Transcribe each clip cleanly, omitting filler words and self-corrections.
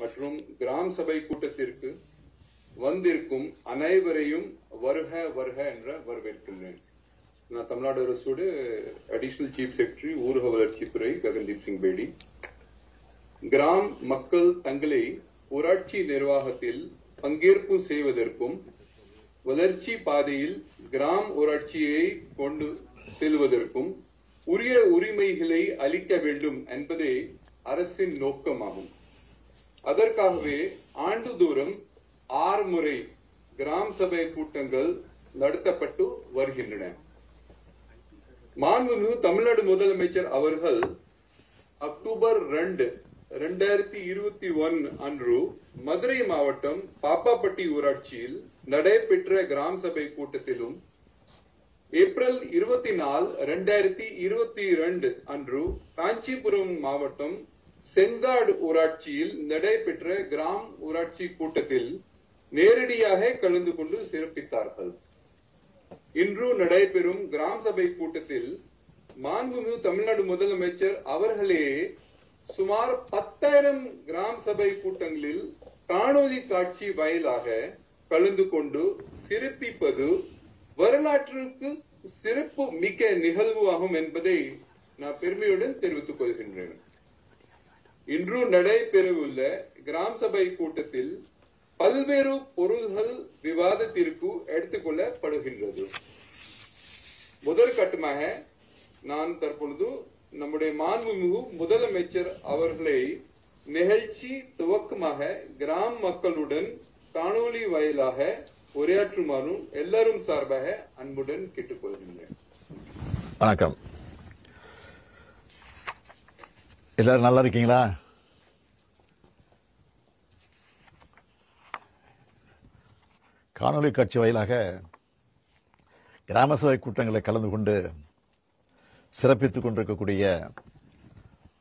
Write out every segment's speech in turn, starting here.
மற்றும் கிராம் சபை கூட்டத்திற்கு வந்திருக்கும் அனைவரையும் வருக வருக என்ற வரவேற்கின்றேன். நான் தமிழ்நாடு அரசோடு அடிஷனல் சீஃப் செக்ரட்டரி ஊரக வளர்ச்சித்துறை ககன்தீப் சிங் பேடி. கிராம் மக்கள் தங்களை ஊராட்சி நிர்வாகத்தில் பங்கேற்பு செய்வதற்கும் வளர்ச்சி பாதையில் கிராம் ஊராட்சியை கொண்டு செல்வதற்கும் உரிய உரிமைகளை அளிக்க வேண்டும் என்பதே அரசின் நோக்கமாகும். அதற்காகவே ஆண்டுதோறும் 6 முறை கிராம் சபை கூட்டங்கள் நடத்தப்பட்டு வருகின்றன. மாண்புமிகு தமிழ்நாடு முதலமைச்சர் அவர்கள் அக்டோபர் 2, 2021 அன்று மதுரை மாவட்டம் பாப்பாப்பட்டி ஊராட்சியில் நடைபெற்ற கிராம் சபை கூட்டத்திலும், ஏப்ரல் 24, 2022 அன்று காஞ்சிபுரம் மாவட்டம் செங்காடு ஊராட்சியில் நடைபெற்ற கிராம் ஊராட்சி கூட்டத்தில் நேரடியாக கலந்து கொண்டு சிறப்பித்தார்கள். இன்று நடைபெறும் கிராம் சபை கூட்டத்தில் மாண்புமிகு தமிழ்நாடு முதலமைச்சர் அவர்களே சுமார் 10,000 கிராம் சபை கூட்டங்களில் காணொலி காட்சி வாயிலாக கலந்து கொண்டு சிறப்பிப்பது வரலாற்றுக்கு சிறப்பு மிக்க நிகழ்வு ஆகும் என்பதை நான் பெருமையுடன் தெரிவித்துக் கொள்கின்றேன். இன்று நடைபெறவுள்ள கிராம் சபை கூட்டத்தில் பல்வேறு பொருள்கள் விவாதத்திற்கு எடுத்துக் கொள்ளப்படுகின்றது. முதல் கட்டமாக நான் தற்பொழுது நம்முடைய மாண்புமிகு முதலமைச்சர் அவர்களை நிகழ்ச்சி துவக்கமாக கிராம மக்களுடன் காணொலி வாயிலாக உரையாற்றுமாறு எல்லாரும் சார்பாக அன்புடன் கேட்டுக்கொள்கின்றேன். வணக்கம். எல்லாரும் நல்லா இருக்கீங்களா? காணொலி காட்சி வாயிலாக கிராம சபை கூட்டங்களை கலந்து கொண்டு சிறப்பித்துக் கொண்டிருக்கக்கூடிய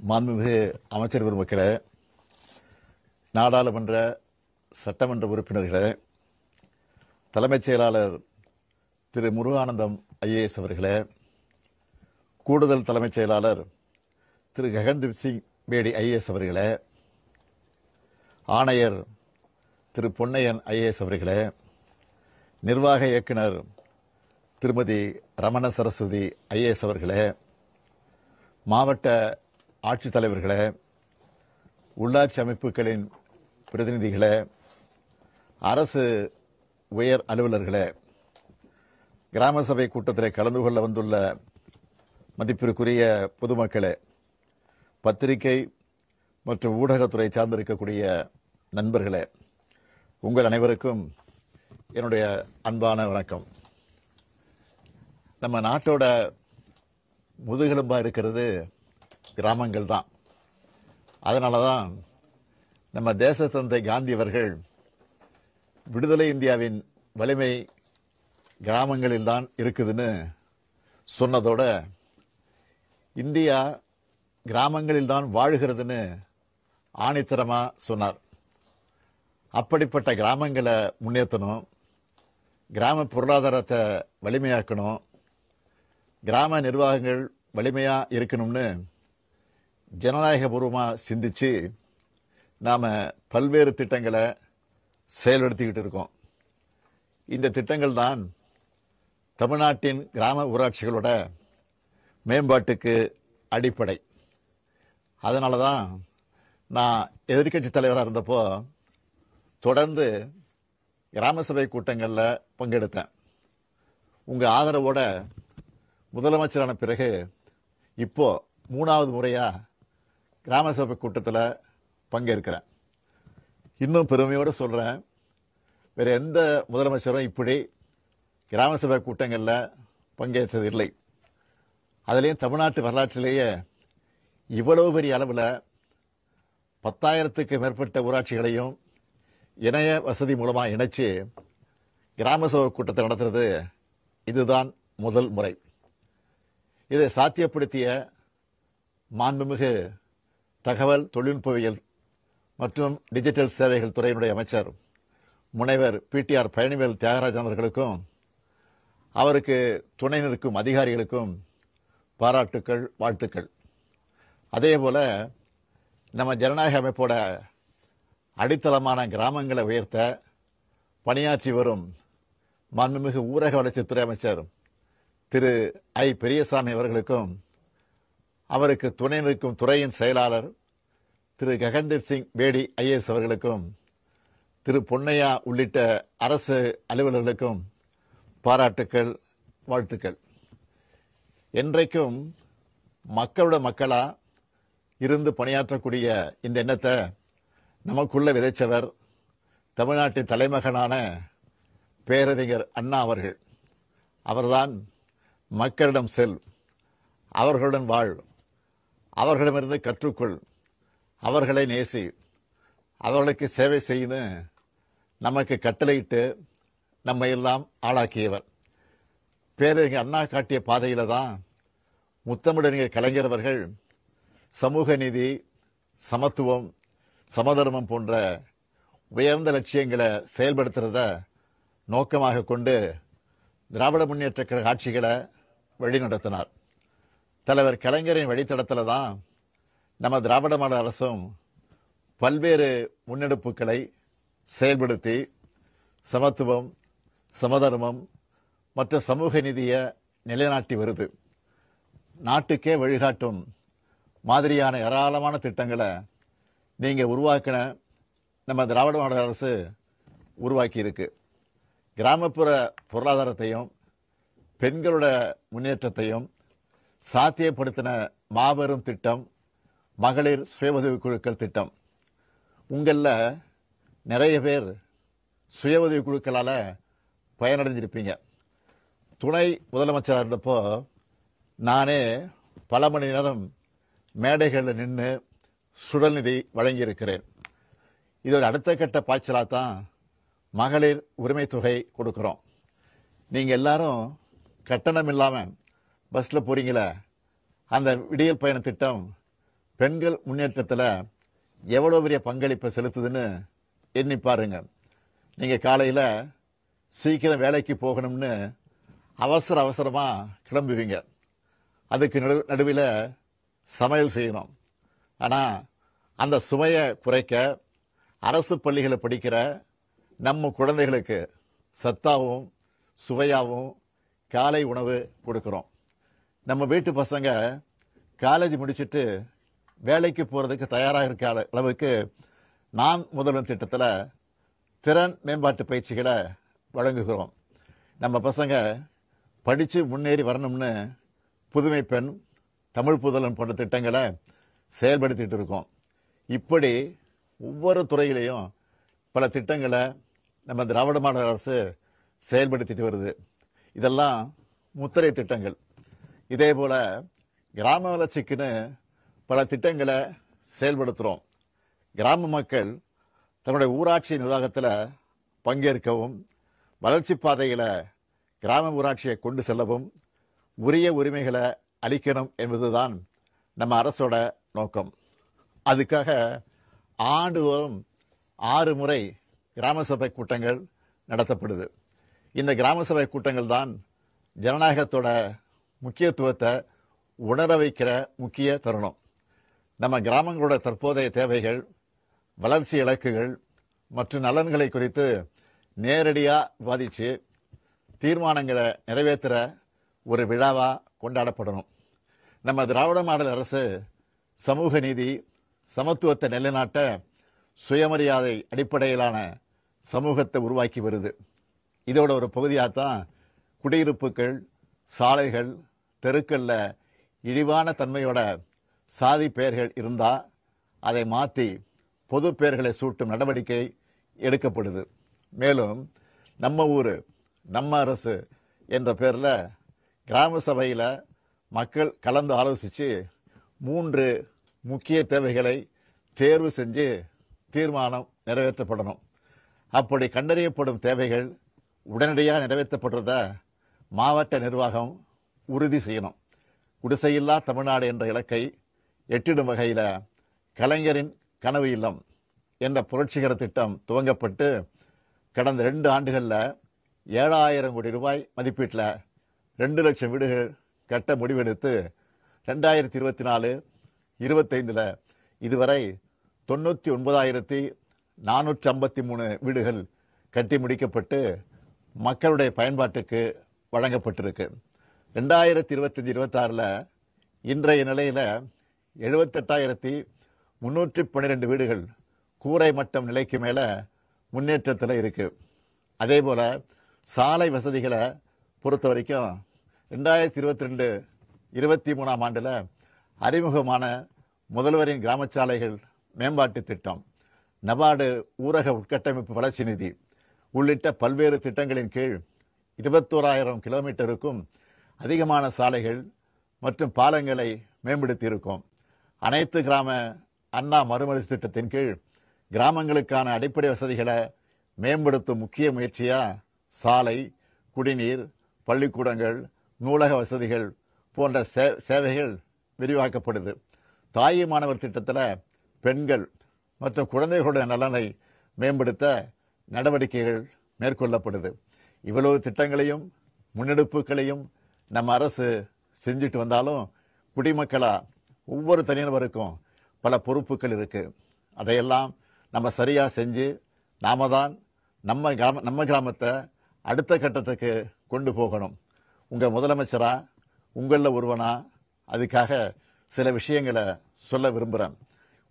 மாண்புமிகு அமைச்சர் பெருமக்களே, நாடாளுமன்ற சட்டமன்ற உறுப்பினர்களே, தலைமைச் செயலாளர் திரு முருகானந்தம் IAS அவர்களே, கூடுதல் தலைமைச் செயலாளர் திரு ககன்தீப் சிங் பேடி IAS அவர்களே, ஆணையர் திரு பொன்னையன் IAS அவர்களே, நிர்வாக இயக்குனர் திருமதி ரமண சரஸ்வதி IAS அவர்களே, மாவட்ட ஆட்சித்தலைவர்களே, உள்ளாட்சி அமைப்புகளின் பிரதிநிதிகளே, அரசு உயர் அலுவலர்களே, கிராம சபை கூட்டத்தில் கலந்து கொள்ள வந்துள்ள மதிப்பிற்குரிய பொதுமக்களே, பத்திரிகை மற்றும் ஊடகத்துறை சார்ந்திருக்கக்கூடிய நண்பர்களே, உங்கள் அனைவருக்கும் என்னுடைய அன்பான வணக்கம். நம்ம நாட்டோட முதுகெலும்பா இருக்கிறது கிராமங்கள் தான். அதனால தான் நம்ம தேசத்தந்தை காந்தி அவர்கள் விடுதலை இந்தியாவின் வலிமை கிராமங்களில் தான் இருக்குதுன்னு சொன்னதோட இந்தியா கிராமங்களில் தான் வாழுகிறதுன்னு ஆணித்தரமா சொன்னார். அப்படிப்பட்ட கிராமங்களை முன்னேற்றணும், கிராம பொருளாதாரத்தை வலிமையாக்கணும், கிராம நிர்வாகங்கள் வலிமையா இருக்கணும்னு ஜனநாயகபூர்வமாக சிந்திச்சு நாம பல்வேறு திட்டங்களை செயல்படுத்திக்கிட்டு இருக்கோம். இந்த திட்டங்கள் தான் தமிழ்நாட்டின் கிராம ஊராட்சிகளோட மேம்பாட்டுக்கு அடிப்படை. அதனால தான் நான் எதிர்க்கட்சி தலைவராக இருந்தப்போ தொடர்ந்து கிராம சபை கூட்டங்களில் பங்கெடுத்தேன். உங்கள் ஆதரவோட முதலமைச்சரான பிறகு இப்போ 3வது முறையாக கிராம சபை கூட்டத்தில் பங்கேற்கிறேன். இன்னும் பெருமையோடு சொல்கிறேன், வேறு எந்த முதலமைச்சரும் இப்படி கிராம சபை கூட்டங்களில் பங்கேற்றது இல்லை. அதுலேயும் தமிழ்நாட்டு வரலாற்றிலேயே இவ்வளவு பெரிய அளவில் 10,000க்கு மேற்பட்ட ஊராட்சிகளையும் இணைய வசதி மூலமாக இணைச்சு கிராம சபை கூட்டத்தை நடத்துறது இதுதான் முதல் முறை. இதை சாத்தியப்படுத்திய மாண்புமிகு தகவல் தொழில்நுட்பவியல் மற்றும் டிஜிட்டல் சேவைகள் துறையினுடைய அமைச்சர் முனைவர் PTR பழனிவேல் தியாகராஜன் அவர்களுக்கும் அவருக்கு துணை நிற்கும் அதிகாரிகளுக்கும் பாராட்டுக்கள், வாழ்த்துக்கள். அதே போல நம்ம ஜனநாயக அமைப்போட அடித்தளமான கிராமங்களை உயர்த்த பணியாற்றி வரும் மாண்புமிகு ஊரக வளர்ச்சித்துறை அமைச்சர் திரு ஐ பெரியசாமி அவர்களுக்கும், அவருக்கு துணை நிற்கும் துறையின் செயலாளர் திரு ககன்தீப் சிங் பேடி ஐஏஎஸ் அவர்களுக்கும், திரு பொன்னையா உள்ளிட்ட அரசு அலுவலர்களுக்கும் பாராட்டுக்கள், வாழ்த்துக்கள். என்றைக்கும் மக்களோட மக்களா இருந்து பணியாற்றக்கூடிய இந்த எண்ணத்தை நமக்குள்ள விதைச்சவர் தமிழ்நாட்டின் தலைமகனான பேரறிஞர் அண்ணா அவர்கள். அவர்தான் மக்களிடம் செல், அவர்களுடன் வாழ், அவர்களிடமிருந்து கற்றுக்கொள், அவர்களை நேசி, அவர்களுக்கு சேவை செய்யு நமக்கு கட்டளையிட்டு நம்மை எல்லாம் ஆளாக்கியவர். பேரறிஞர் அண்ணா காட்டிய பாதையில தான் முத்தமிழறிஞர் கலைஞர் அவர்கள் சமூக நீதி, சமத்துவம், சமதர்மம் போன்ற உயர்ந்த லட்சியங்களை செயல்படுத்துறத நோக்கமாக கொண்டு திராவிட முன்னேற்ற கழக ஆட்சிகளை வழிநடத்தினார். தலைவர் கலைஞரின் வழித்தடத்தில் தான் நம்ம திராவிட மாடல் அரசும் பல்வேறு முன்னெடுப்புகளை செயல்படுத்தி சமத்துவம், சமதர்மம் மற்றும் சமூக நீதியை நிலைநாட்டி வருது. நாட்டுக்கே வழிகாட்டும் மாதிரியான ஏராளமான திட்டங்களை நீங்க உருவாக்கின நம்ம திராவிட மாடல் அரசு உருவாக்கி இருக்கு. கிராமப்புற பொருளாதாரத்தையும் பெண்களோட முன்னேற்றத்தையும் சாத்தியப்படுத்தின மாபெரும் திட்டம் மகளிர் சுய உதவிக் குழுக்கள் திட்டம். உங்களில் நிறைய பேர் சுய உதவி குழுக்களால் பயனடைஞ்சிருப்பீங்க. துணை முதலமைச்சராக இருந்தப்போ நானே பல மணி நேரம் மேடைகளில் நின்று சுடல்நிதி வழங்கியிருக்கிறேன். இது ஒரு அடுத்த கட்ட பாய்ச்சலாக தான் மகளிர் உரிமை தொகை கொடுக்குறோம். நீங்கள் எல்லாரும் கட்டணம் இல்லாமல் பஸ்ஸில் போகிறீங்களே, அந்த விடியல் பயண திட்டம் பெண்கள் முன்னேற்றத்தில் எவ்வளோ பெரிய பங்களிப்பை செலுத்துதுன்னு எண்ணி பாருங்க. நீங்கள் காலையில் சீக்கிரம் வேலைக்கு போகணும்னு அவசரமாக கிளம்புவீங்க. அதுக்கு நடுவில் சமையல் செய்யணும். ஆனால் அந்த சுமையை குறைக்க அரசு பள்ளிகளில் படிக்கிற நம்ம குழந்தைகளுக்கு சத்தாவும் சுவையாகவும் காலை உணவு கொடுக்குறோம். நம்ம வீட்டு பசங்க காலேஜ் முடிச்சுட்டு வேலைக்கு போகிறதுக்கு தயாராக இருக்க அளவுக்கு நான் முதல்வன் திட்டத்தில் திறன் மேம்பாட்டு பயிற்சிகளை வழங்குகிறோம். நம்ம பசங்க படித்து முன்னேறி வரணும்னு புதுமை பெண், தமிழ் புதல்வன் போன்ற திட்டங்களை செயல்படுத்திட்டு இருக்கோம். இப்படி ஒவ்வொரு துறையிலையும் பல திட்டங்களை நம்ம திராவிட மாடல் அரசு செயல்படுத்திட்டு வருது. இதெல்லாம் முத்திரை திட்டங்கள். இதே போல கிராம வளர்ச்சிக்குன்னு பல திட்டங்களை செயல்படுத்துகிறோம். கிராம மக்கள் தன்னுடைய ஊராட்சி நிர்வாகத்தில் பங்கேற்கவும், வளர்ச்சி பாதையில் கிராம ஊராட்சியை கொண்டு செல்லவும் உரிய உரிமைகளை அளிக்கணும் என்பதுதான் நம்ம அரசோட நோக்கம். அதுக்காக ஆண்டுதோறும் 6 முறை கிராம சபை கூட்டங்கள் நடத்தப்படுது. இந்த கிராம சபை கூட்டங்கள் தான் ஜனநாயகத்தோட முக்கியத்துவத்தை உணர வைக்கிற முக்கிய தருணம். நம்ம கிராமங்களோட தற்போதைய தேவைகள், வளர்ச்சி இலக்குகள் மற்றும் நலன்களை குறித்து நேரடியாக விவாதித்து தீர்மானங்களை நிறைவேற்றுற ஒரு விழாவாக கொண்டாடப்படணும். நம்ம திராவிட மாடல் அரசு சமூக நீதி, சமத்துவத்தை நிலைநாட்ட சுயமரியாதை அடிப்படையிலான சமூகத்தை உருவாக்கி வருது. இதோட ஒரு பகுதியாகத்தான் குடியிருப்புகள், சாலைகள், தெருக்களில் இழிவான தன்மையோட சாதி பெயர்கள் இருந்தால் அதை மாற்றி பொது பெயர்களை சூட்டும் நடவடிக்கை எடுக்கப்படுது. மேலும் நம்ம ஊர் நம்ம அரசு என்ற பேரில் கிராம சபையில் மக்கள் கலந்து ஆலோசித்து 3 முக்கிய தேவைகளை தேர்வு செஞ்சு தீர்மானம் நிறைவேற்றப்படணும். அப்படி கண்டறியப்படும் தேவைகள் உடனடியாக நிறைவேற்றப்படுறத மாவட்ட நிர்வாகம் உறுதி செய்யணும். குடிசையில்லா தமிழ்நாடு என்ற இலக்கை எட்டிடும் வகையில் கலைஞரின் கனவு இல்லம் என்ற புரட்சிகர திட்டம் துவங்கப்பட்டு கடந்த 2 ஆண்டுகளில் 7,000 கோடி ரூபாய் மதிப்பீட்டில் 2 லட்சம் வீடுகள் கட்ட முடிவெடுத்து 2024-25 இதுவரை 99,400 453 வீடுகள் கட்டி முடிக்கப்பட்டு மக்களுடைய பயன்பாட்டுக்கு வழங்கப்பட்டிருக்கு. 2025-26 இன்றைய நிலையில் 78,312 வீடுகள் கூரை மட்டம் நிலைக்கு மேலே முன்னேற்றத்தில் இருக்கு. அதே போல் சாலை வசதிகளை பொறுத்த வரைக்கும் 2022-23 ஆண்டில் அறிமுகமான முதல்வரின் கிராம சாலைகள் மேம்பாட்டு திட்டம், நபார்டு ஊரக உட்கட்டமைப்பு வளர்ச்சி நிதி உள்ளிட்ட பல்வேறு திட்டங்களின் கீழ் 21,000 கிலோமீட்டருக்கும் அதிகமான சாலைகள் மற்றும் பாலங்களை மேம்படுத்தியிருக்கோம். அனைத்து கிராம அண்ணா மறுமலர்ச்சி திட்டத்தின் கீழ் கிராமங்களுக்கான அடிப்படை வசதிகளை மேம்படுத்தும் முக்கிய முயற்சியா சாலை, குடிநீர், பள்ளிக்கூடங்கள், நூலக வசதிகள் போன்ற சேவைகள் விரிவாக்கப்படுது. தாய் மாணவர் திட்டத்தில் பெண்கள் மற்றும் குழந்தைகளுடைய நலனை மேம்படுத்த நடவடிக்கைகள் மேற்கொள்ளப்படுது. இவ்வளவு திட்டங்களையும் முன்னெடுப்புகளையும் நம்ம அரசு செஞ்சுட்டு வந்தாலும் குடிமக்களா ஒவ்வொரு தனிநபருக்கும் பல பொறுப்புகள் இருக்கு. அதையெல்லாம் நம்ம சரியா செஞ்சு நாம தான் நம்ம கிராமத்தை அடுத்த கட்டத்துக்கு கொண்டு போகணும். உங்க முதலமைச்சரா உங்களில் ஒருவனா அதுக்காக சில விஷயங்களை சொல்ல விரும்புகிறேன்.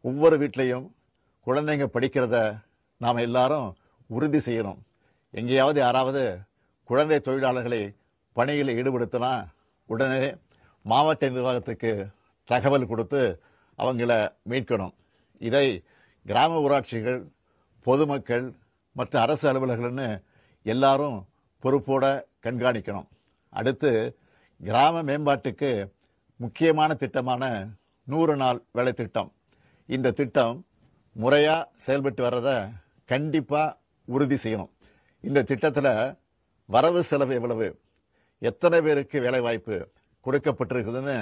ஒவ்வொரு வீட்லையும் குழந்தைங்க படிக்கிறத நாம் எல்லாரும் உறுதி செய்யணும். எங்கேயாவது யாராவது குழந்தை தொழிலாளர்களை பணியில் ஈடுபடுத்தினா உடனே மாவட்ட நிர்வாகத்துக்கு தகவல் கொடுத்து அவங்கள மீட்கணும். இதை கிராம ஊராட்சிகள், பொதுமக்கள் மற்ற அரசு அலுவலர்கள்னு எல்லாரும் பொறுப்போட கண்காணிக்கணும். அடுத்து கிராம மேம்பாட்டுக்கு முக்கியமான திட்டமான 100 நாள் வேலை திட்டம். இந்த திட்டம் முறையா செயல்பட்டு வர்றத கண்டிப்பா உறுதி செய்யணும். இந்த திட்டத்தில் வரவு செலவு எவ்வளவு, எத்தனை பேருக்கு வேலை வாய்ப்பு கொடுக்கப்பட்டிருக்குதுன்னு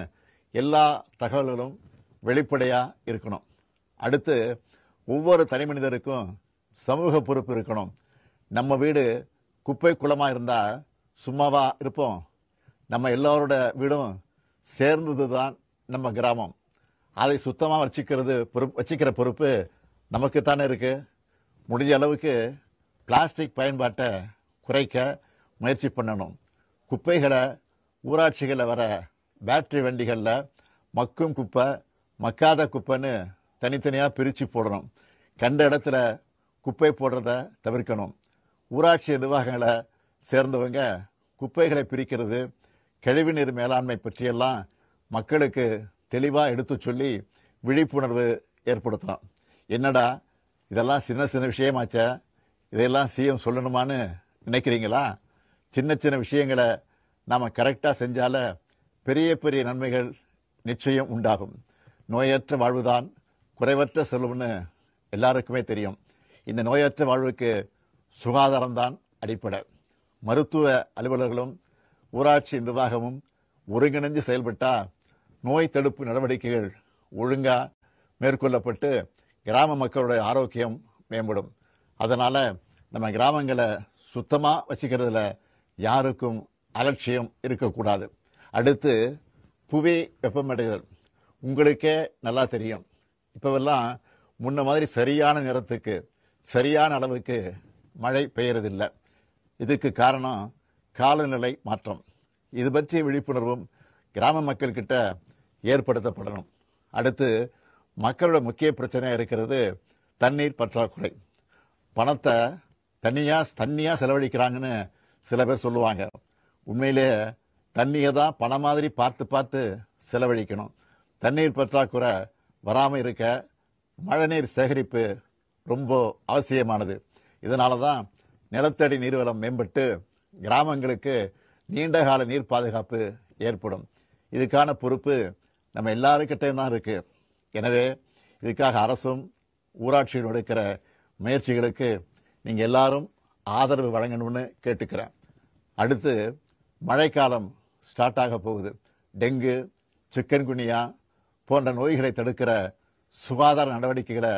எல்லா தகவல்களும் வெளிப்படையா இருக்கணும். அடுத்து ஒவ்வொரு தனி மனிதருக்கும் சமூக பொறுப்பு இருக்கணும். நம்ம வீடு குப்பை குளமா இருந்தா சும்மாவா இருப்போம்? நம்ம எல்லாரோட வீடும் சேர்ந்தது தான் நம்ம கிராமம். அதை சுத்தமாக வச்சுக்கிற பொறுப்பு நமக்குத்தானே இருக்கு. முடிஞ்ச அளவுக்கு பிளாஸ்டிக் பயன்பாட்டை குறைக்க முயற்சி பண்ணணும். குப்பைகளை ஊராட்சிகளில் வர பேட்டரி வண்டிகளில் மக்கும் குப்பை, மக்காத குப்பைன்னு தனித்தனியாக பிரித்து போடணும். கண்ட இடத்துல குப்பை போடுறத தவிர்க்கணும். ஊராட்சி நிர்வாகங்களை சேர்ந்தவங்க குப்பைகளை பிரிக்கிறது, கழிவுநீர் மேலாண்மை பற்றியெல்லாம் மக்களுக்கு தெளிவாக எடுத்து சொல்லி விழிப்புணர்வு ஏற்படுத்தலாம். என்னடா இதெல்லாம் சின்ன சின்ன விஷயமாச்ச, இதையெல்லாம் சிஎம் சொல்லணுமான்னு நினைக்கிறீங்களா? சின்ன சின்ன விஷயங்களை நாம் கரெக்டாக செஞ்சால பெரிய பெரிய நன்மைகள் நிச்சயம் உண்டாகும். நோயற்ற வாழ்வுதான் குறைவற்ற செல்வம்னு எல்லாருக்குமே தெரியும். இந்த நோயற்ற வாழ்வுக்கு சுகாதாரம்தான் அடிப்படை. மருத்துவ அலுவலர்களும் ஊராட்சி நிர்வாகமும் ஒருங்கிணைந்து செயல்பட்டா நோய் தடுப்பு நடவடிக்கைகள் ஒழுங்கா மேற்கொள்ளப்பட்டு கிராம மக்களுடைய ஆரோக்கியம் மேம்படும். அதனால நம்ம கிராமங்களை சுத்தமா வச்சுக்கிறதுல யாருக்கும் அலட்சியம் இருக்கக்கூடாது. அடுத்து புவி வெப்பமடைதல் உங்களுக்கே நல்லா தெரியும். இப்பவெல்லாம் முன்ன மாதிரி சரியான நேரத்துக்கு சரியான அளவுக்கு மழை பெய்யறதில்லை. இதுக்கு காரணம் காலநிலை மாற்றம். இது பற்றிய விழிப்புணர்வும் கிராம மக்கள்கிட்ட ஏற்படுத்தப்படணும். அடுத்து மக்களோட முக்கிய பிரச்சனையாக இருக்கிறது தண்ணீர் பற்றாக்குறை. பணத்தை தண்ணியா செலவழிக்கிறாங்கன்னு சில பேர் சொல்லுவாங்க. உண்மையிலே தண்ணியை தான் பணம் மாதிரி பார்த்து செலவழிக்கணும். தண்ணீர் பற்றாக்குறை வராமல் இருக்க மழைநீர் சேகரிப்பு ரொம்ப அவசியமானது. இதனால தான் நிலத்தடி நீர்வளம் மேம்பட்டு கிராமங்களுக்கு நீண்டகால நீர் பாதுகாப்பு ஏற்படும். இதுக்கான பொறுப்பு நம்ம எல்லாருக்கிட்டையும் தான் இருக்கு. எனவே இதுக்காக அரசும் ஊராட்சியில் எடுக்கிற முயற்சிகளுக்கு நீங்கள் எல்லாரும் ஆதரவு வழங்கணும்னு கேட்டுக்கிறேன். அடுத்து மழைக்காலம் ஸ்டார்ட் ஆக போகுது. டெங்கு, சிக்கன்குனியா போன்ற நோய்களை தடுக்கிற சுகாதார நடவடிக்கைகளை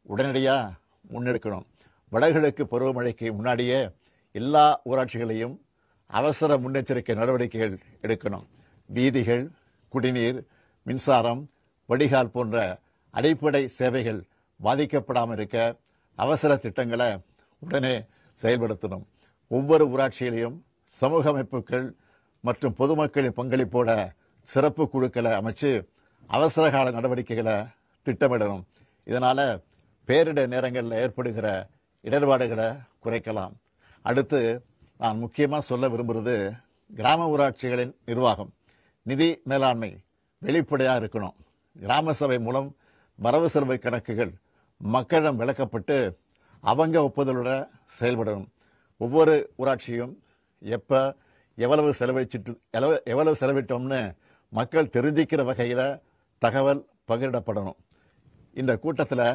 உடனடியாக முன்னெடுக்கணும். வடகிழக்கு பருவமழைக்கு முன்னாடியே எல்லா ஊராட்சிகளையும் அவசர முன்னெச்சரிக்கை நடவடிக்கைகள் எடுக்கணும். வீதிகள், குடிநீர், மின்சாரம், வடிகால் போன்ற அடிப்படை சேவைகள் பாதிக்கப்படாமல் இருக்க அவசர திட்டங்களை உடனே செயல்படுத்தணும். ஒவ்வொரு ஊராட்சியிலையும் சமூக அமைப்புகள் மற்றும் பொதுமக்களின் பங்களிப்போட சிறப்பு குழுக்களை அமைச்சு அவசரகால நடவடிக்கைகளை திட்டமிடணும். இதனால பேரிடர் நேரங்களில் ஏற்படுகிற இடர்பாடுகளை குறைக்கலாம். அடுத்து நான் முக்கியமாக சொல்ல விரும்புகிறது, கிராம ஊராட்சிகளின் நிர்வாகம், நிதி மேலாண்மை வெளிப்படையாக இருக்கணும். கிராம சபை மூலம் வரவு செலவு கணக்குகள் மக்களிடம் விளக்கப்பட்டு அவங்க ஒப்புதலோட செயல்படணும். ஒவ்வொரு ஊராட்சியும் எப்போ எவ்வளவு செலவிட்டோம்னு மக்கள் தெரிஞ்சிக்கிற வகையில் தகவல் பகிரப்படணும். இந்த கூட்டத்தில்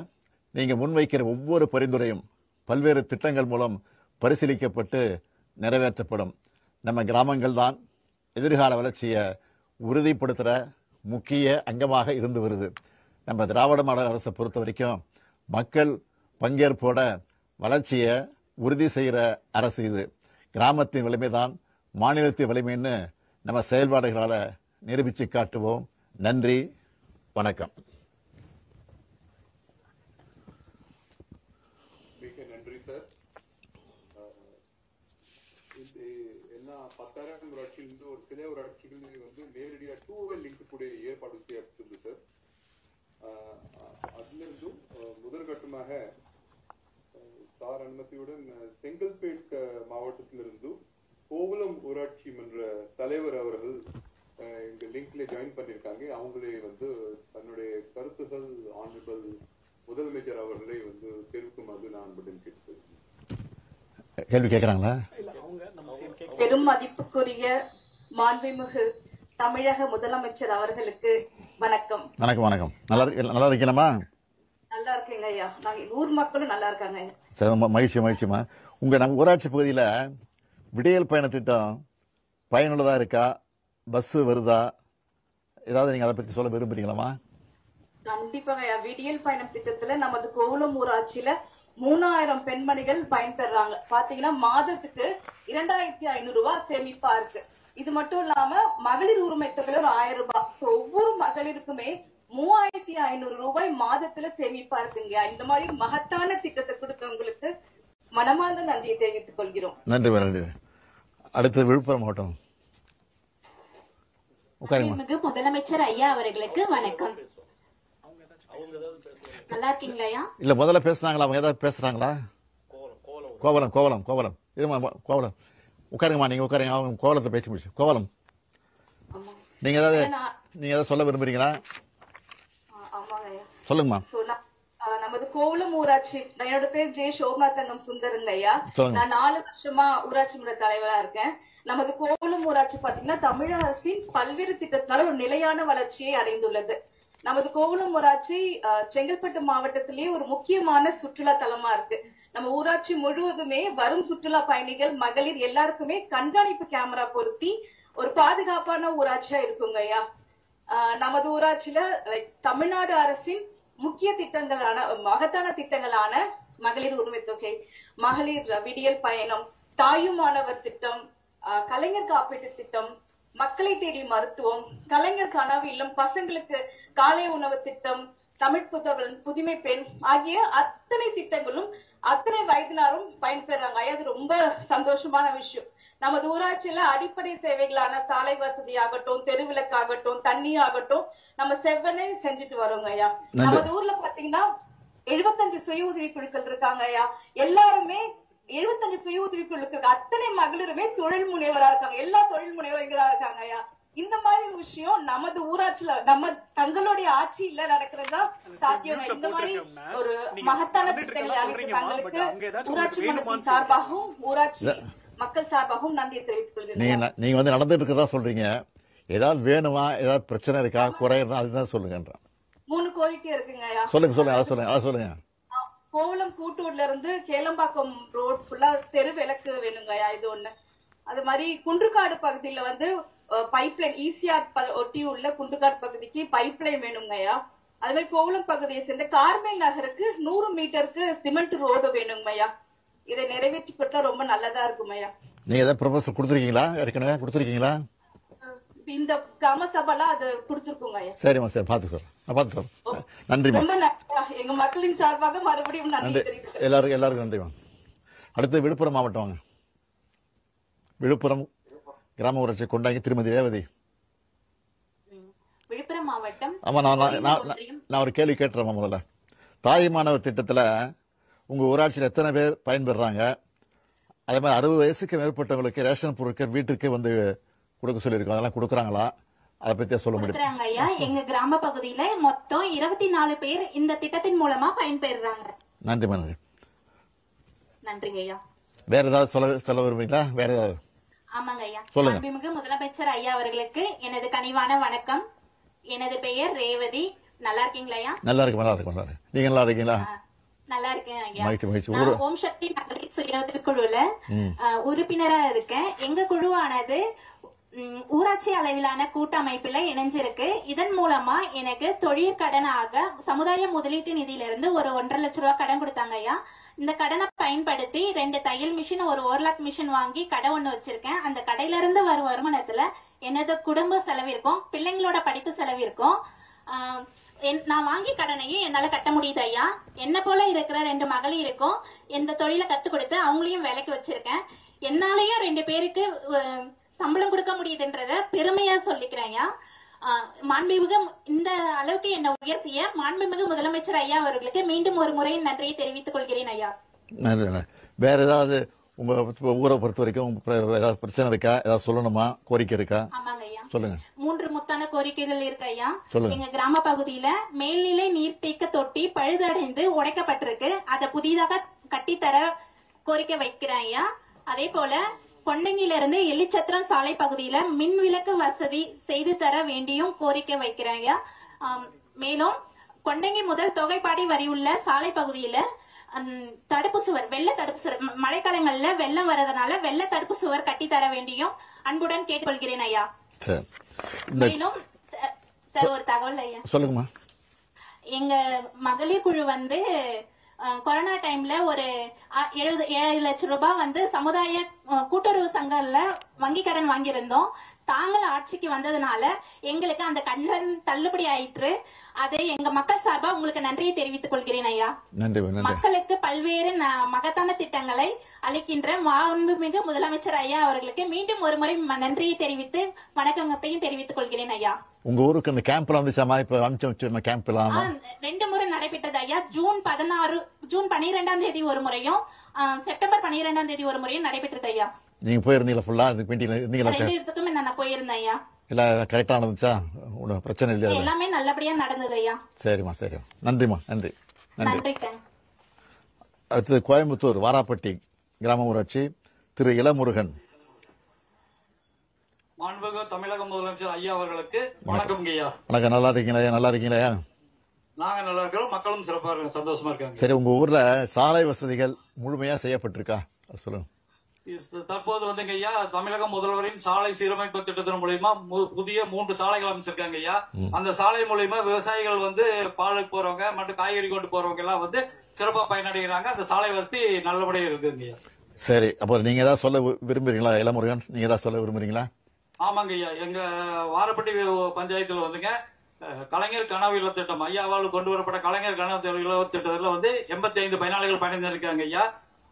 நீங்கள் முன்வைக்கிற ஒவ்வொரு பரிந்துரையும் பல்வேறு திட்டங்கள் மூலம் பரிசீலிக்கப்பட்டு நிறைவேற்றப்படும். நம்ம கிராமங்கள் தான் எதிர்கால வளர்ச்சியை உறுதிப்படுத்துகிற முக்கிய அங்கமாக இருந்து வருது. நம்ம திராவிட மாடல் அரசை பொறுத்த வரைக்கும் மக்கள் பங்கேற்போட வளர்ச்சியை உறுதி செய்கிற அரசு இது. கிராமத்தின் வலிமைதான் மாநிலத்தின் வலிமைன்னு நம்ம செயல்பாடுகளால் நிரூபித்து காட்டுவோம். நன்றி, வணக்கம். நன்றி சார். என்ன 10,000 ஊராட்சியிலிருந்து ஒரு சில ஊராட்சிகள் நேரடியாக 2-way லிங்க் கூட ஏற்பாடு செய்யப்பட்டது சார். அதுல இருந்தும் முதல் கட்டமாக சார் அனுமதியுடன் செங்கல்பேட் மாவட்டத்திலிருந்து கோவலம் ஊராட்சி மன்ற தலைவர் அவர்கள் இந்த லிங்க்ல ஜாயின் பண்ணிருக்காங்க. அவங்களே தன்னுடைய கருத்துகள் ஆனரபிள் முதலமைச்சர் அவர்களை தெரிவிக்குமாறு நான் பதில் கேட்கிறேன். கேள்வி கேட்கறாங்களா? பெரும் மதிப்புக்குரிய மாண்புமிகு தமிழக முதலமைச்சர் அவர்களுக்கு வணக்கம். வணக்கம். வணக்கம். நல்லா இருக்கீங்களா? நல்லா இருக்கேங்க ஐயா. நாங்க ஊர் மக்களும் நல்லா இருக்காங்க. மகிழ்ச்சிமா. நம்ம ஊராட்சி பகுதியில் விடியல் பயண திட்டம் பயனுள்ளதா இருக்கா? பஸ் வருதா? ஏதாவது நீங்க அதை பத்தி சொல்ல விரும்புறீங்களாமா? கண்டிப்பாக ஐயா. விடியல் பயணம் திட்டத்துல நமது கோவலம் ஊராட்சியில 3000 பெண்மணிகள் பயன்பெறாங்க. பாத்தீங்கன்னா மாதத்துக்கு 2500 ரூபாய் சேமிப்பா இருக்கு. இது மட்டும் இல்லாம மகளிர் உரிமை தொகை ஒரு 1000 ரூபாய். ஒவ்வொரு மகளிருக்குமே 3500 ரூபாய் மாதத்துல சேமிப்பா இருக்குங்க. இந்த மாதிரி மகத்தான திட்டத்தை கொடுத்தவங்களுக்கு மனமார்ந்த நன்றியை தெரிவித்துக் கொள்கிறோம். நன்றி. அடுத்து விழுப்புரம் மாவட்டம். முதலமைச்சர் ஐயா அவர்களுக்கு வணக்கம். நல்லா இருக்கீங்களா ஐயா? இல்ல முதல்ல பேசுனாங்களா? அவங்க ஏதாவது பேசுறாங்களா? கோவலம் கோவலம் உட்காருங்கம்மா. நீங்க உட்காருங்க. அவங்க கோவலத்தை பேசி முடிச்சு. கோவலம், நீங்க ஏதாவது சொல்ல விரும்புறீங்களா? சொல்லுங்கம்மா. நமது கோவலம் ஊராட்சி, என்னோட பேர் ஜே சோபனா தங்கம் சுந்தருங்க ஐயா. நான் 4 வருஷமா ஊராட்சி மன்ற தலைவரா இருக்கேன். நமது கோவலம் ஊராட்சி பாத்தீங்கன்னா தமிழக அரசின் பல்வேறு திட்டத்தால் ஒரு நிலையான வளர்ச்சியை அடைந்துள்ளது. நமது கோவலம் ஊராட்சி செங்கல்பட்டு மாவட்டத்திலேயே ஒரு முக்கியமான சுற்றுலா தலமா இருக்கு. நம்ம ஊராட்சி முழுவதுமே வரும் சுற்றுலா பயணிகள், மகளிர் எல்லாருக்குமே கண்காணிப்பு கேமரா பொருத்தி ஒரு பாதுகாப்பான ஊராட்சியா இருக்குங்க ஐயா. நமது ஊராட்சியில தமிழ்நாடு அரசின் முக்கிய திட்டங்களான மகத்தான திட்டங்களான மகளிர் உரிமை தொகை, மகளிர் விடியல் பயணம், தாயுமானவர் திட்டம், கலைஞர் காப்பீட்டு திட்டம், மக்களை தேடி மருத்துவம், கலைஞர் கனவு இல்லம், பசங்களுக்கு காலை உணவு திட்டம், தமிழ் புதல்வன், புதுமை பெண் ஆகிய அத்தனை திட்டங்களும் அத்தனை வயதினாரும் பயன்பெறாங்க. அது ரொம்ப சந்தோஷமான விஷயம். நமது ஊராட்சியில அடிப்படை சேவைகளான சாலை வசதி ஆகட்டும், தெருவிளக்காகட்டும், தண்ணி ஆகட்டும், நம்ம செவ்வனே செஞ்சுட்டு வரோங்க ஐயா. நமது ஊர்ல பாத்தீங்கன்னா 75 சுய உதவி குழுக்கள் இருக்காங்க ஐயா. எல்லாருமே 75 சுய உதவி குழுக்கள் அத்தனை மகளிருமே தொழில் முனைவரா இருக்காங்க. எல்லா தொழில் முனைவர்களா இருக்காங்க ஐயா. இந்த மாதிரி விஷயம் நமது ஊராட்சியில நம்ம தங்களுடைய ஆட்சியில நடக்கிறதா சாத்தியம். இந்த மாதிரி ஒரு மகத்தான திட்டங்களை தங்களுக்கு ஊராட்சி மன்றத்தின் சார்பாகவும் ஊராட்சி மக்கள் சார்பாகவும் நன்றியை தெரிவித்துக் கொள்கிறேன். நீங்க நடந்துட்டு இருக்கிறதா சொல்றீங்க. ஏதாவது வேணுமா? ஏதாவது பிரச்சனை இருக்கா, குறை இருந்தா அதுதான் சொல்லுங்க. 3 கோரிக்கை இருக்குங்க ஐயா. சொல்லுங்க. கோவலம் கூட்டூர்ல இருந்து கேளம்பாக்கம் ரோட் ஃபுல்லா தெரு விளக்கு வேணுங்க ஐயா. இது ஒண்ணு. அது மாதிரி குன்றுகாடு பகுதியில பைப்லைன் ஈசிஆர் ஒட்டி உள்ள குன்றுகாடு பகுதிக்கு பைப்லைன் வேணுங்க ஐயா. அது மாதிரி கோவலம் பகுதியை சேர்ந்த கார்மேல் நகருக்கு 100 மீட்டருக்கு சிமெண்ட் ரோடு வேணுங்க ஐயா. இதை நிறைவேற்றி கொடுத்தா ரொம்ப நல்லதா இருக்கும் ஐயா. நீங்க ஏதாவது ப்ரொபோசல் கொடுத்துருக்கீங்களா? ஏற்கனவே கொடுத்துருக்கீங்களா? இந்த கிராம சபைலாம் அது கொடுத்துருக்கோங்க ஐயா. சரிம்மா, சரி, பார்த்து சொல்றேன். நன்றிம்மா. ரொம்ப நன்றி. எங்க மக்களின் சார்பாக மறுபடியும் நன்றி தெரிவித்துக்கிறேன். எல்லாருக்கும் நன்றிம்மா. அடுத்து விழுப்புரம் மாவட்டம் வாங்க. விழுப்புரம் கிராம ஊராட்சி கொண்டாங்க திருமதி ரேவதி. விழுப்புரம் மாவட்டம். ஆமா, நான் ஒரு கேள்வி கேட்டுறேன். முதல்ல தாய் மாணவர் திட்டத்தில் உங்க ஊராட்சியில் எத்தனை பேர் பயன்பெறாங்க? அதே மாதிரி 60 வயசுக்கு மேற்பட்டவங்களுக்கு ரேஷன் பொருட்கள் வீட்டுக்கு வந்து கொடுக்க சொல்லியிருக்கோம். அதெல்லாம் கொடுக்குறாங்களா? அதை பத்தியா சொல்ல முடியும்? ஐயா, எங்க கிராம பகுதியில மொத்தம் 24 பேர் இந்த திட்டத்தின் மூலமா பயன்பெறாங்க. நன்றி நன்றி. நன்றிங்க ஐயா. வேற ஏதாவது சொல்ல விரும்புறீங்களா? வேற ஏதாவது? ஆமாங்க ஐயா. சொல்லுங்க. மாண்புமிகு முதலமைச்சர் ஐயா அவர்களுக்கு எனது கனிவான வணக்கம். எனது பெயர் ரேவதி. நல்லா இருக்கீங்களா ஐயா? நல்லா இருக்கு. நீங்க நல்லா இருக்கீங்களா? நல்லா இருக்கேன் ஐயா. மகிழ்ச்சி. நான் ஓம் சக்தி மகளிர் சுய குழுல உறுப்பினரா இருக்கேன். எங்க குழுவானது ஊராட்சி அளவிலான கூட்டமைப்புல இணைஞ்சிருக்கு. இதன் மூலமா எனக்கு தொழிற்கடனாக சமுதாய முதலீட்டு நிதியிலிருந்து ஒரு 1.5 லட்சம் ரூபாய் கடன் கொடுத்தாங்க ஐயா. இந்த கடனை பயன்படுத்தி 2 தையல் மிஷின், ஒரு ஓர்லாக் மிஷின் வாங்கி கடை ஒண்ணு வச்சிருக்கேன். அந்த கடையில இருந்து வரும் வருமானத்துல எனது குடும்ப செலவிற்கும் பிள்ளைங்களோட படிப்பு செலவிற்கும் நான் வாங்கி கடனையும் என்னால கட்ட முடியுது ஐயா. என்ன போல இருக்கிற 2 மகளிருக்கும் எந்த தொழிலை கத்து கொடுத்து அவங்களையும் வேலைக்கு வச்சிருக்கேன். என்னாலயும் 2 பேருக்கு சம்பளம் கொடுக்க முடியுதுன்றத பெருமையா சொல்லிக்கிறேன் ஐயா. மாண்புமிகு இந்த அளவுக்கு என்ன உயர்த்திய மாண்புமிகு முதலமைச்சர் ஐயா அவர்களுக்கு மீண்டும் ஒரு முறை நன்றியை தெரிவித்துக் கொள்கிறேன் ஐயா. வேற ஏதாவது உங்க ஊரை பொறுத்த வரைக்கும் ஏதாவது பிரச்சனை இருக்கா? ஏதாவது சொல்லணுமா? கோரிக்கை இருக்கா? ஆமாங்க ஐயா, சொல்லுங்க. 3 முத்தான கோரிக்கைகள் இருக்கு ஐயா. சொல்லுங்க. எங்க கிராம பகுதியில மேல்நிலை நீர்த்தேக்க தொட்டி பழுதடைந்து உடைக்கப்பட்டிருக்கு. அதை புதிதாக கட்டித்தர கோரிக்கை வைக்கிறேன் ஐயா. அதே போல கொண்டங்கில இருந்து எலிச்சத்திரம் சாலை பகுதியில மின் விளக்கு வசதி செய்து தர வேண்டியும் கோரிக்கை வைக்கிறேன் ஐயா. மேலும் கொண்டங்கி முதல் தொகைப்பாடி வரி உள்ள சாலை பகுதியில தடுப்பு சுவர், வெள்ள தடுப்பு சுவர், மழைக்காலங்கள்ல வெள்ளம் வரதுனால வெள்ள தடுப்பு சுவர் கட்டி தர வேண்டியும் அன்புடன் கேட்டுக்கொள்கிறேன் ஐயா. மேலும் சார் ஒரு தகவல் ஐயா. சொல்லுங்கம்மா. எங்க மகளிர் குழு வந்து கொரோனா டைம்ல ஒரு 7 லட்சம் ரூபாய் சமுதாய கூட்டுறவு சங்கம்ல வங்கி கடன் வாங்கியிருந்தோம். தாங்கள் ஆட்சிக்கு வந்ததுனால எங்களுக்கு அந்த கடன் தள்ளுபடி ஆயிற்று. அதை எங்க மக்கள் சார்பா உங்களுக்கு நன்றியை தெரிவித்துக் கொள்கிறேன் ஐயா. மக்களுக்கு பல்வேறு மகத்தான திட்டங்களை அளிக்கின்ற மாண்புமிகு முதலமைச்சர் ஐயா அவர்களுக்கு மீண்டும் ஒரு முறை நன்றியை தெரிவித்து வணக்கத்தையும் தெரிவித்துக் கொள்கிறேன் ஐயா. உங்க ஊருக்கு அந்த கேம்ப்லாம் வந்துச்சாமா? இப்ப அனுப்பிச்சு கேம்ப்லாம் 2 முறை நடைபெற்றது ஐயா. ஜூன் 12ஆம் தேதி ஒரு முறையும் செப்டம்பர் 12ஆம் தேதி ஒரு முறையும் நடைபெற்றது ஐயா. நீங்க போயிருந்தீங்களா? ஃபுல்லா இருந்தீங்களா? 2 இடத்துக்குமே நான் போயிருந்தேன் ஐயா. எல்லாம் கரெக்டா நடந்துச்சா? பிரச்சனை இல்லையா? எல்லாமே நல்லபடியா நடந்தது ஐயா. சரிம்மா, சரி, நன்றிம்மா. நன்றி. அடுத்தது கோயம்புத்தூர் வாராப்பட்டி கிராம ஊராட்சி திரு இளமுருகன். மாண்புமிகு தமிழக முதலமைச்சர் ஐயா அவர்களுக்கு வணக்கம் ஐயா. வணக்கம். நல்லா இருக்கீங்களா? நல்லா இருக்கீங்களா? நாங்க நல்லா இருக்கிறோம். மக்களும் சிறப்பா இருக்காங்க, சந்தோஷமா இருக்காங்க. சரி, உங்க ஊர்ல சாலை வசதிகள் முழுமையா செய்யப்பட்டிருக்கா? சொல்லுங்க. தற்போது ஐயா தமிழக முதல்வரின் சாலை சீரமைப்பு திட்டத்தின் மூலமா புதிய 3 சாலைகள் அமைச்சிருக்காங்க ஐயா. அந்த சாலை மூலமா விவசாயிகள் பாலுக்கு போறவங்க மற்றும் காய்கறி கொண்டு போறவங்க எல்லாம் சிறப்பா பயனடைகிறாங்க. அந்த சாலை வசதி நல்லபடியா இருக்குங்க ஐயா. சரி, அப்போ நீங்க ஏதாவது சொல்ல விரும்புறீங்களா? இளமுருகன், நீங்க ஏதாவது சொல்ல விரும்புறீங்களா? ஆமாங்க ஐயா, எங்க வாரப்பட்டி பஞ்சாயத்துல கலைஞர் கனவு இல்ல திட்டம் ஐயாவால் கொண்டு வரப்பட்ட கலைஞர் கனவு இல்ல திட்டத்துல 85 பயனாளிகள் பயணிந்திருக்காங்க ஐயா.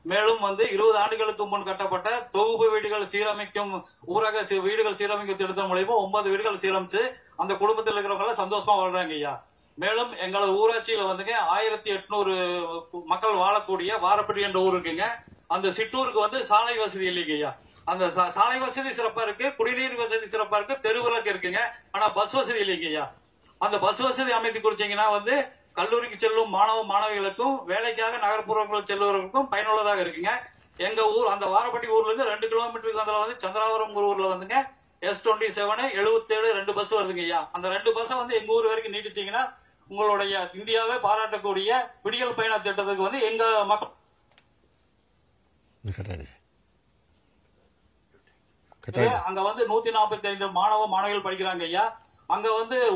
மேலும் 20 ஆண்டுகளுக்கு முன் கட்டப்பட்ட தொகுப்பு வீடுகள் சீரமைக்கும் ஊரக வீடுகள் சீரமைக்கும் திட்டத்தின் மூலமா 9 வீடுகள் சீரமைச்சு அந்த குடும்பத்தில் இருக்கிறவங்க சந்தோஷமா வாழ்றாங்க ஐயா. மேலும் எங்களது ஊராட்சியில 1800 மக்கள் வாழக்கூடிய வாரப்பட்டி என்ற ஊர் இருக்குங்க. அந்த சிற்றூருக்கு சாலை வசதி இல்லைங்க ஐயா. அந்த சாலை வசதி சிறப்பா இருக்கு, குடிநீர் வசதி சிறப்பா இருக்கு, தெருவிளக்கு இருக்குங்க. ஆனா பஸ் வசதி இல்லைங்க ஐயா. அந்த பஸ் வசதி அமைத்து கொடுத்தீங்கன்னா கல்லூரிக்கு செல்லும் மாணவ மாணவிகளுக்கும் வேலைக்காக நகர்ப்புறங்களுக்கு செல்வர்களுக்கும் பயனுள்ளதாக இருக்குங்க. எங்க ஊர் அந்த வாரப்பட்டி ஊர்ல இருந்து 2 கிலோமீட்டருக்கு அந்த சந்திராபுரம் ஊர்ல S27 77 2 பஸ் வருதுங்க ஐயா. அந்த 2 பஸ் எங்க ஊர் வரைக்கும் நீட்டிச்சீங்கன்னா உங்களுடைய இந்தியாவே பாராட்டக்கூடிய விடியல் பயண திட்டத்துக்கு எங்க மக்கள் அங்க 145 மாணவ மாணவிகள் படிக்கிறாங்க ஐயா. அங்க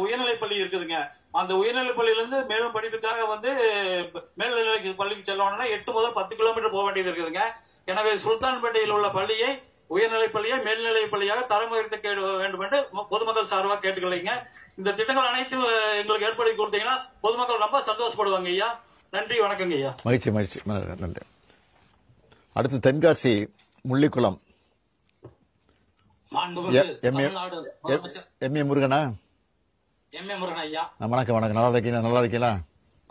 உயர்நிலை பள்ளி இருக்குதுங்க. அந்த உயர்நிலை பள்ளியில இருந்து மேலும் படிப்புக்காக மேல்நிலை பள்ளிக்கு செல்லணும்னா 8 முதல் 10 கிலோமீட்டர் போக வேண்டியது இருக்குதுங்க. எனவே சுல்தான்பேட்டையில் உள்ள பள்ளியை உயர்நிலைப் பள்ளியை மேல்நிலைப் பள்ளியாக தரம் உயர்த்த வேண்டும் என்று பொதுமக்கள் சார்பாக கேட்டுக்கொள்ளைங்க. இந்த திட்டங்கள் அனைத்தும் எங்களுக்கு ஏற்படுத்தி கொடுத்தீங்கன்னா பொதுமக்கள் ரொம்ப சந்தோஷப்படுவாங்க ஐயா. நன்றி, வணக்கங்க ஐயா. மகிழ்ச்சி மகிழ்ச்சி, நன்றி. அடுத்து தென்காசி முள்ளிக்குளம் எம்.ஏ. முருகனா? எம்.ஏ. முருகன் ஐயா. வணக்கம் வணக்கம். நல்லா இருக்கீங்களா? நல்லா இருக்கீங்களா?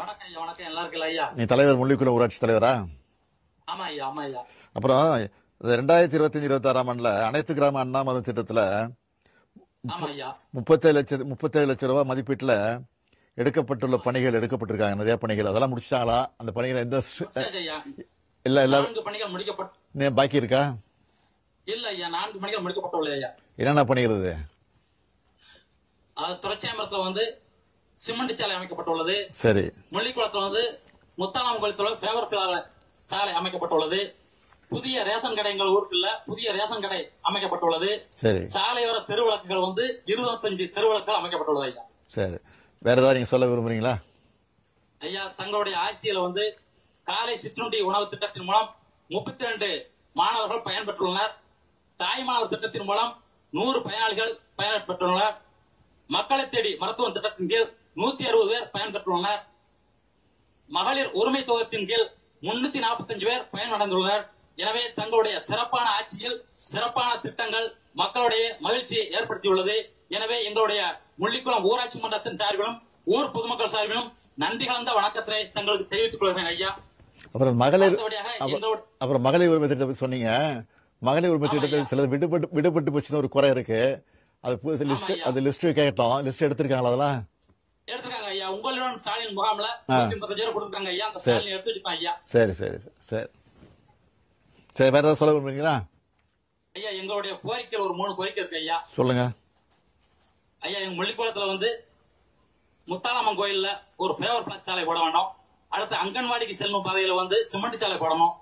வணக்கம் ஐயா. வணக்கம். நல்லா இருக்கல ஐயா. நீ தலைவர் முள்ளிக்குளம் ஊராட்சி தலைவரா? ஆமா ஐயா. ஆமா ஐயா. அப்புறம் 2025-26 ஆண்டுல அனைத்து கிராம அண்ணா மருந்து திட்டத்துல 37 லட்சம் ரூபாய் மதிப்பீட்டுல எடுக்கப்பட்டுள்ள பணிகள் எடுக்கப்பட்டிருக்காங்க. நிறைய பணிகள் அதெல்லாம் முடிச்சிட்டாங்களா? அந்த பணிகள் எந்த இல்ல பணிகள் முடிக்கப்பட்டு பாக்கி இருக்கா? இல்ல ஐயா, 4 பணிகள் முடிக்கப்பட்டுள்ள ஐயா. என்னென்ன பணிகள் இது? துறைச்சாமரத்துல வந்து சிமெண்ட் சாலை அமைக்கப்பட்டுள்ளது. சரி. முள்ளிக்குளத்துல வந்து முத்தாலாம் கோயிலத்துல ஃபேவர் பிளார் சாலை அமைக்கப்பட்டுள்ளது. புதிய ரேஷன் கடை எங்கள் ஊருக்குள்ள புதிய ரேஷன் கடை அமைக்கப்பட்டுள்ளது. சரி. சாலையோர தெருவிளக்குகள் வந்து 25 தெருவிளக்குகள் அமைக்கப்பட்டுள்ளது ஐயா. சரி. வேற ஏதாவது நீங்க சொல்ல விரும்புறீங்களா? ஐயா, தங்களுடைய ஆட்சியில வந்து காலை சிற்றுண்டி உணவு திட்டத்தின் மூலம் 32 மாணவர்கள் பயன்பெற்றுள்ளனர். தாய்மானவர் திட்டத்தின் மூலம் 100 பயனாளிகள் பயன்பெற்றுள்ளனர். மக்களை தேடி மருத்துவ திட்டத்தின் கீழ் 160 பேர் பயன்பெற்றுள்ளனர். மகளிர் உரிமை தொகுப்பின் கீழ் 345 பேர் பயனடைந்துள்ளனர். எனவே தங்களுடைய சிறப்பான ஆட்சியில் சிறப்பான திட்டங்கள் மக்களுடைய மகிழ்ச்சியை ஏற்படுத்தியுள்ளது. எனவே எங்களுடைய முள்ளிக்குளம் ஊராட்சி மன்றத்தின் சார்பிலும் ஊர் பொதுமக்கள் சார்பிலும் நன்றி கலந்த வணக்கத்தை தங்களுக்கு தெரிவித்துக் கொள்கிறேன் ஐயா. அப்புறம் மகளிர் உரிமை திட்டத்தை சொன்னீங்க. மகளிர் உரிமை திட்டத்தில் சில விடுபட்டு போச்சுன்னு ஒரு குறை இருக்கு. அது லிஸ்ட் கேட்டோம். லிஸ்ட் எடுத்திருக்காங்களா? அதெல்லாம் எடுத்துருக்காங்க ஐயா. உங்களுடன் ஸ்டாலின் முகாம்ல 135 பேர் கொடுத்துருக்காங்க ஐயா. அந்த ஸ்டாலின் எடுத்துட்டு ஐயா. சரி சரி சரி சரி. வேற ஏதாவது சொல்ல விரும்புறீங்களா? ஐயா, எங்களுடைய கோரிக்கையில் ஒரு 3 கோரிக்கை இருக்கு ஐயா. சொல்லுங்க ஐயா. எங்க முள்ளிக்குளத்துல வந்து முத்தாலம்மன் கோயில்ல ஒரு ஃபேவர் பிளாக் சாலை போட வேண்டும். அடுத்து அங்கன்வாடிக்கு செல்லும் பாதையில வந்து சிமெண்ட் சாலை போடணும்.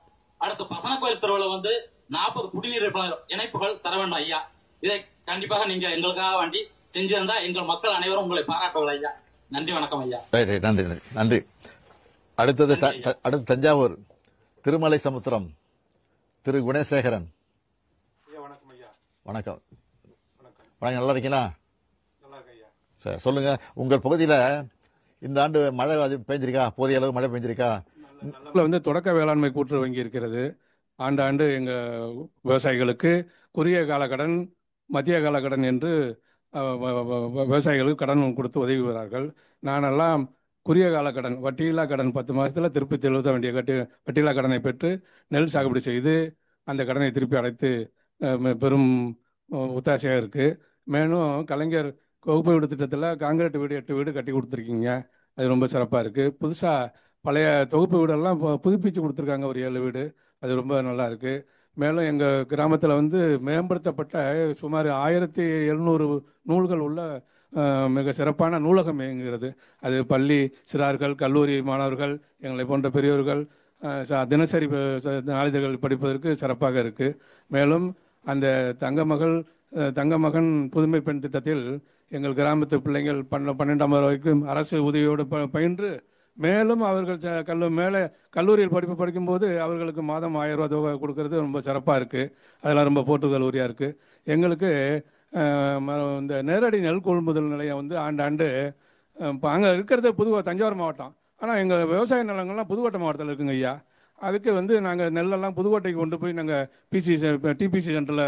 அடுத்து பசன கோயில் தெருவில் வந்து 40 குடிநீர் இணைப்புகள் தர வேண்டும் ஐயா. இதை கண்டிப்பாக நீங்க எங்களுக்காக வேண்டி செஞ்சிருந்தா எங்கள் மக்கள் அனைவரும் உங்களை பாராட்டுவார்கள் ஐயா. நன்றி, வணக்கம் ஐயா. நன்றி நன்றி. அடுத்தது தஞ்சாவூர் திருமலை சமுத்திரம் திரு குணசேகரன். வணக்கம் ஐயா. வணக்கம். நல்லா இருக்கீங்களா? சரி, சொல்லுங்க. உங்கள் பகுதியில இந்த ஆண்டு மழை பெஞ்சிருக்கா? போதிய அளவு மழை பெஞ்சிருக்கா? வந்து தொடக்க வேளாண்மை கூட்டுறவு வங்கி இருக்கிறது. ஆண்டாண்டு எங்க விவசாயிகளுக்கு குறுகிய கால கடன், மத்திய கால கடன் என்று விவசாயிகளுக்கு கடன் கொடுத்து உதவுகிறார்கள். நானெல்லாம் குறுகிய கால கடன், வட்டியில்லா கடன் 10 மாதத்தில் திருப்பி செலுத்த வேண்டிய வட்டியில்லா கடனை பெற்று நெல் சாகுபடி செய்து அந்த கடனை திருப்பி அடைத்து பெரும் ஒத்தாசையாக இருக்கு. மேலும் கலைஞர் வகுப்பு வீடு திட்டத்தில் காங்கிரீட் வீடு 8 வீடு கட்டி கொடுத்துருக்கீங்க. அது ரொம்ப சிறப்பாக இருக்குது. புதுசாக பழைய தொகுப்பு வீடெல்லாம் புதுப்பிச்சு கொடுத்துருக்காங்க ஒரு 7 வீடு. அது ரொம்ப நல்லா இருக்குது. மேலும் எங்கள் கிராமத்தில் வந்து மேம்படுத்தப்பட்ட சுமார் 1700 நூல்கள் உள்ள மிக சிறப்பான நூலகம் இயங்குகிறது. அது பள்ளி சிறார்கள், கல்லூரி மாணவர்கள், எங்களை போன்ற பெரியவர்கள் தினசரி நாளிதழ்கள் படிப்பதற்கு சிறப்பாக இருக்குது. மேலும் அந்த தங்கமகன் புதுமை பெண் திட்டத்தில் எங்கள் கிராமத்து பிள்ளைங்கள் 12ஆம் வரைக்கும் அரசு உதவியோடு பயின்று மேலும் அவர்கள் கல்லூரியில் படிக்கும்போது அவர்களுக்கு மாதம் 1000 ரூபா தொகை கொடுக்கறது ரொம்ப சிறப்பாக இருக்குது. அதெல்லாம் ரொம்ப போற்றுதல் உரியாக இருக்குது. எங்களுக்கு இந்த நேரடி நெல் கொள்முதல் நிலையம் வந்து ஆண்டாண்டு இப்போ அங்கே இருக்கிறது தஞ்சாவூர் மாவட்டம். ஆனால் எங்கள் விவசாய நிலங்கள்லாம் புதுக்கோட்டை மாவட்டத்தில் இருக்குங்க ஐயா. அதுக்கு வந்து நாங்கள் நெல்லெல்லாம் புதுக்கோட்டைக்கு கொண்டு போய் நாங்கள் டிபிசி சென்டரில்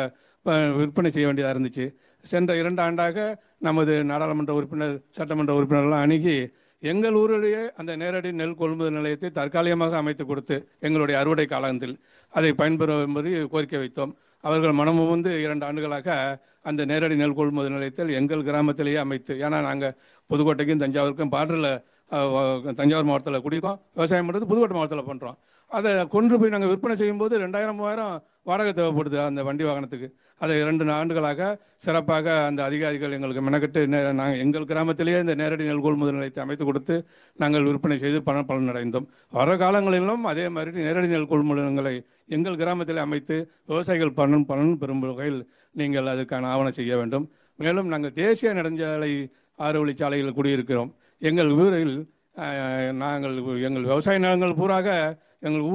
விற்பனை செய்ய வேண்டியதாக இருந்துச்சு. சென்ற 2 ஆண்டாக நமது நாடாளுமன்ற உறுப்பினர், சட்டமன்ற உறுப்பினர்லாம் அணுகி எங்கள் ஊரிலேயே அந்த நேரடி நெல் கொள்முதல் நிலையத்தை தற்காலிகமாக அமைத்து கொடுத்து எங்களுடைய அறுவடை காலத்தில் அதை பயன்பெறும்படி கோரிக்கை வைத்தோம். அவர்கள் மனமும் வந்து 2 ஆண்டுகளாக அந்த நேரடி நெல் கொள்முதல் நிலையத்தில் எங்கள் கிராமத்திலேயே அமைத்து, ஏன்னா நாங்கள் புதுக்கோட்டைக்கும் தஞ்சாவூருக்கும் பார்டரில் தஞ்சாவூர் மாவட்டத்தில் குடிக்கோம், விவசாயம் பண்ணுறது புதுக்கோட்டை மாவட்டத்தில் பண்ணுறோம். அதை கொண்டு போய் நாங்கள் விற்பனை செய்யும்போது 2000-3000 வாடகை தேவைப்படுது அந்த வண்டி வாகனத்துக்கு. அதை 2 ஆண்டுகளாக சிறப்பாக அந்த அதிகாரிகள் எங்களுக்கு மெனக்கட்டு நாங்கள் எங்கள் கிராமத்திலேயே இந்த நேரடி நெல் கொள்முதல் நிலையத்தை அமைத்து கொடுத்து நாங்கள் விற்பனை செய்து பலன் அடைந்தோம். வர காலங்களிலும் அதே மாதிரி நேரடி நெல் கொள்முதல்களை எங்கள் கிராமத்தில் அமைத்து விவசாயிகள் பலன் பெறும் வகையில் நீங்கள் அதுக்கான ஆவணம் செய்ய வேண்டும். மேலும் நாங்கள் தேசிய நெடுஞ்சாலை 6 வழிச்சாலையில் குடியிருக்கிறோம். எங்கள் ஊரில் எங்கள் விவசாய நிலங்கள் பூராக எங்கள்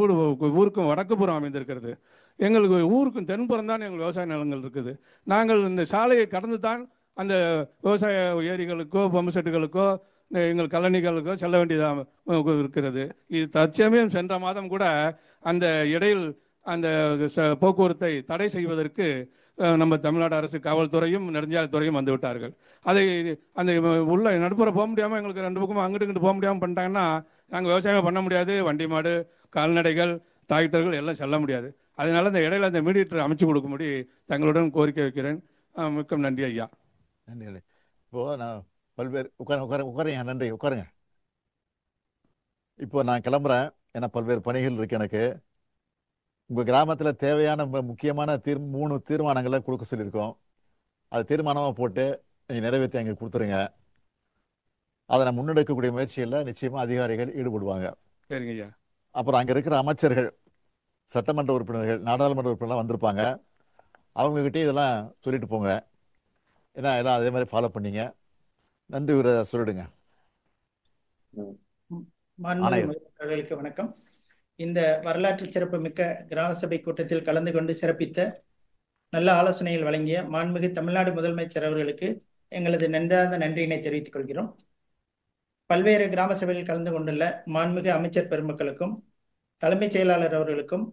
ஊருக்கும் வடக்குப்புறம் அமைந்திருக்கிறது. எங்களுக்கு ஊருக்கும் தென்புறம் தான் எங்கள் விவசாய நிலங்கள் இருக்குது. நாங்கள் இந்த சாலையை கடந்து தான் அந்த விவசாய ஏரிகளுக்கோ பம்பு செட்டுகளுக்கோ எங்கள் கழனிகளுக்கோ செல்ல வேண்டியதாக இருக்கிறது. இது தற்சமயம் சென்ற மாதம் கூட அந்த இடையில் அந்த போக்குவரத்தை தடை செய்வதற்கு நம்ம தமிழ்நாடு அரசு காவல்துறையும் நெடுஞ்சாலைத்துறையும் வந்து விட்டார்கள். அதை அந்த உள்ள நடுப்புற போக முடியாமல் எங்களுக்கு 2 பக்கமும் அங்கிட்டு இங்கிட்டு போக முடியாமல் பண்ணிட்டாங்கன்னா நாங்கள் விவசாயம் பண்ண முடியாது. வண்டி மாடு கால்நடைகள் டிராக்டர்கள் எல்லாம் செல்ல முடியாது. அதனால இந்த இடையில அந்த மீடியேட்டர் அமைச்சு கொடுக்கும்படி தங்களுடன் கோரிக்கை வைக்கிறேன். மிக்க நன்றி ஐயா. நன்றி. இப்போ நான் பல்வேறு உட்காருங்க. நன்றி, உட்காருங்க. இப்போ நான் கிளம்புறேன். ஏன்னா பல்வேறு பணிகள் இருக்கு எனக்கு. உங்கள் கிராமத்தில் தேவையான முக்கியமான 3 தீர்மானங்களை கொடுக்க சொல்லியிருக்கோம். அது தீர்மானமாக போட்டு நீங்கள் நிறைவேற்றி அங்கே கொடுத்துருங்க. அதை நான் முன்னெடுக்கக்கூடிய முயற்சியில் நிச்சயமாக அதிகாரிகள் ஈடுபடுவாங்க. சரிங்க ஐயா. அப்புறம் அங்கே இருக்கிற அமைச்சர்கள், சட்டமன்ற உறுப்பினர்கள், நாடாளுமன்ற உறுப்பினர்லாம் வந்திருப்பாங்க. அவங்ககிட்டே இதெல்லாம் சொல்லிட்டு போங்க. ஏன்னா எல்லாம் அதே மாதிரி ஃபாலோ பண்ணீங்க. நன்றி சொல்லிடுங்க. மாண்புமிகு வணக்கம். இந்த வரலாற்று சிறப்பு மிக்க கிராம சபை கூட்டத்தில் கலந்து கொண்டு சிறப்பித்த நல்ல ஆலோசனைகள் வழங்கிய மாண்புமிகு தமிழ்நாடு முதலமைச்சர் அவர்களுக்கு எங்களது நன்றார்ந்த நன்றியினை தெரிவித்துக் கொள்கிறோம். பல்வேறு கிராம சபையில் கலந்து கொண்டுள்ள மாண்புமிகு அமைச்சர் பெருமக்களுக்கும் தலைமைச் செயலாளர் அவர்களுக்கும்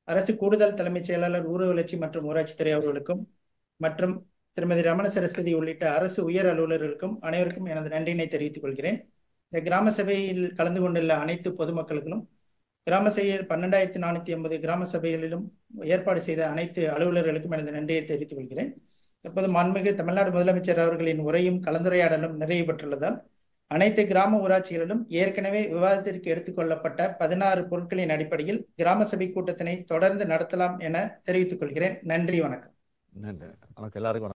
அரசு கூடுதல் தலைமைச் செயலாளர் ஊரக வளர்ச்சி மற்றும் ஊராட்சித்துறை அவர்களுக்கும் மற்றும் திருமதி ரமண சரஸ்வதி உள்ளிட்ட அரசு உயர் அலுவலர்களுக்கும் அனைவருக்கும் எனது நன்றியினை தெரிவித்துக் கொள்கிறேன். இந்த கிராம சபையில் கலந்து கொண்டுள்ள அனைத்து பொதுமக்களுக்கும் கிராம சபையில் 12,480 கிராம சபைகளிலும் ஏற்பாடு செய்த அனைத்து அலுவலர்களுக்கும் எனது நன்றியை தெரிவித்துக் கொள்கிறேன். தற்போது மாண்புமிகு தமிழ்நாடு முதலமைச்சர் அவர்களின் உரையும் கலந்துரையாடலும் நிறைவு பெற்றுள்ளதால் அனைத்து கிராம ஊராட்சிகளிலும் ஏற்கனவே விவாதத்திற்கு எடுத்துக்கொள்ளப்பட்ட 16 பொருட்களின் அடிப்படையில் கிராம சபை கூட்டத்தினை தொடர்ந்து நடத்தலாம் என தெரிவித்துக் கொள்கிறேன். நன்றி, வணக்கம். நன்றி. எல்லாருக்கும்